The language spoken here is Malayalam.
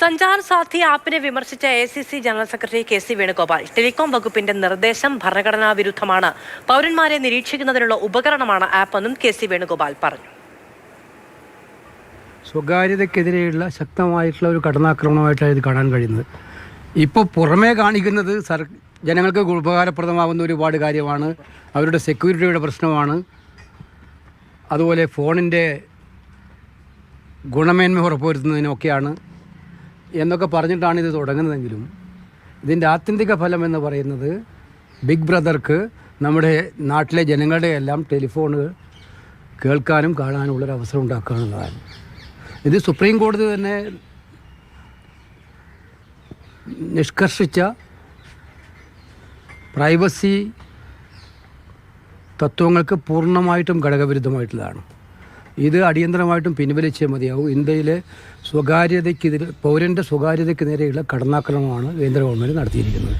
സഞ്ചാർ സാഥി ആപ്പിനെ വിമർശിച്ച ACC general secretary KC Venugopal telecom വകുപ്പിന്റെ നിർദ്ദേശം ഭരണഘടനാ വിരുദ്ധമാണ്, പൗരന്മാരെ നിരീക്ഷിക്കുന്നതിനുള്ള ഉപകരണമാണ് ആപ്പ് എന്നും KC വേണുഗോപാൽ പറഞ്ഞു. സ്വകാര്യതയ്ക്കെതിരെയുള്ള ശക്തമായിട്ടുള്ള ഒരു കടന്നാക്രമണമായിട്ടാണ് ഇത് കാണാൻ കഴിയുന്നത്. ഇപ്പോൾ പുറമേ കാണിക്കുന്നത് ജനങ്ങൾക്ക് ഉപകാരപ്രദമാകുന്ന ഒരുപാട് കാര്യമാണ്, അവരുടെ സെക്യൂരിറ്റിയുടെ പ്രശ്നമാണ്, അതുപോലെ ഫോണിൻ്റെ ഗുണമേന്മ ഉറപ്പുവരുത്തുന്നതിനൊക്കെയാണ് എന്നൊക്കെ പറഞ്ഞിട്ടാണ് ഇത് തുടങ്ങുന്നതെങ്കിലും ഇതിൻ്റെ ആത്യന്തിക ഫലം എന്ന് പറയുന്നത് ബിഗ് ബ്രദർക്ക് നമ്മുടെ നാട്ടിലെ ജനങ്ങളുടെ എല്ലാം ടെലിഫോണുകൾ കേൾക്കാനും കാണാനുള്ളൊരു അവസരം ഉണ്ടാക്കുക എന്നുള്ളതാണ്. ഇത് സുപ്രീം കോടതി തന്നെ നിഷ്കർഷിച്ച പ്രൈവസി തത്വങ്ങൾക്ക് പൂർണ്ണമായിട്ടും ഘടകവിരുദ്ധമായിട്ടുള്ളതാണ്. ഇത് അടിയന്തരമായിട്ടും പിൻവലിച്ചേ മതിയാവും. ഇന്ത്യയിലെ പൗരൻ്റെ സ്വകാര്യതയ്ക്ക് നേരെയുള്ള കടന്നാക്രമണമാണ് കേന്ദ്ര ഗവൺമെൻറ് നടത്തിയിരിക്കുന്നത്.